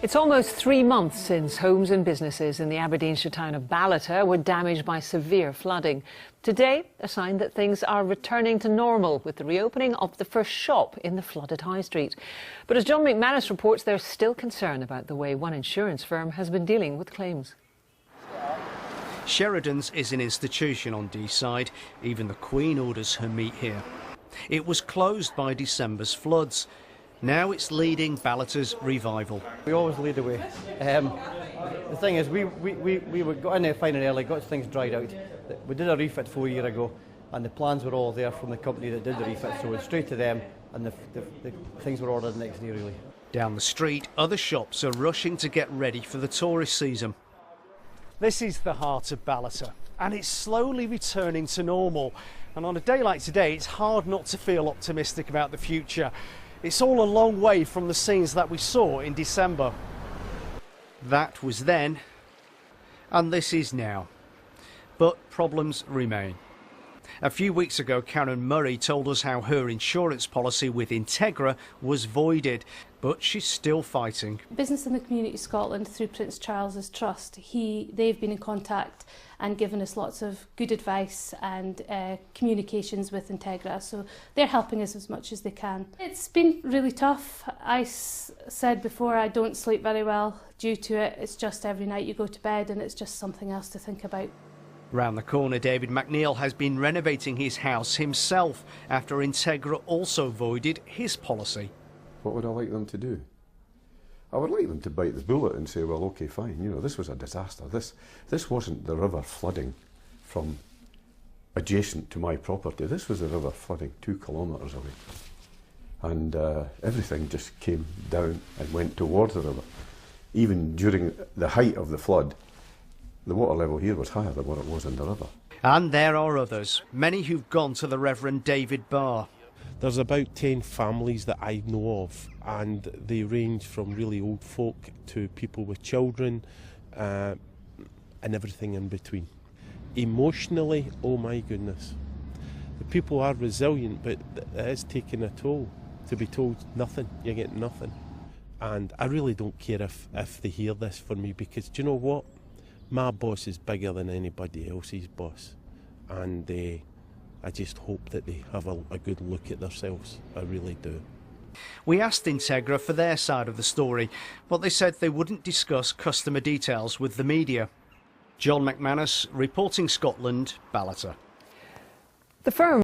It's almost 3 months since homes and businesses in the Aberdeenshire town of Ballater were damaged by severe flooding. Today, a sign that things are returning to normal with the reopening of the first shop in the flooded high street. But as John McManus reports, there's still concern about the way one insurance firm has been dealing with claims. Sheridan's is an institution on Deeside. Even the Queen orders her meat here. It was closed by December's floods. Now it's leading Ballater's revival. We always lead the way. The thing is, we got in there fine and early, got things dried out. We did a refit 4 years ago, and the plans were all there from the company that did the refit, so we went straight to them, and the things were ordered the next day, really. Down the street, other shops are rushing to get ready for the tourist season. This is the heart of Ballater, and it's slowly returning to normal. And on a day like today, it's hard not to feel optimistic about the future. It's all a long way from the scenes that we saw in December. That was then, and this is now. But problems remain. A few weeks ago, Karen Murray told us how her insurance policy with Integra was voided, but she's still fighting. Business in the Community Scotland, through Prince Charles's Trust, they've been in contact and given us lots of good advice and communications with Integra, so they're helping us as much as they can. It's been really tough. I said before, I don't sleep very well due to it. It's just every night you go to bed and it's just something else to think about. Round the corner, David McNeil has been renovating his house himself after Integra also voided his policy. What would I like them to do? I would like them to bite the bullet and say, well, OK, fine, you know, this was a disaster. This wasn't the river flooding from adjacent to my property. This was the river flooding 2 kilometres away. And everything just came down and went towards the river. Even during the height of the flood, the water level here was higher than what it was in the river. And there are others, many who've gone to the Reverend David Barr. There's about 10 families that I know of, and they range from really old folk to people with children and everything in between. Emotionally, oh my goodness. The people are resilient, but it is taking a toll to be told nothing, you get nothing. And I really don't care if they hear this for me, because do you know what? My boss is bigger than anybody else's boss, and I just hope that they have a good look at themselves. I really do. We asked Integra for their side of the story, but they said they wouldn't discuss customer details with the media. John McManus, reporting Scotland, Ballater. The firm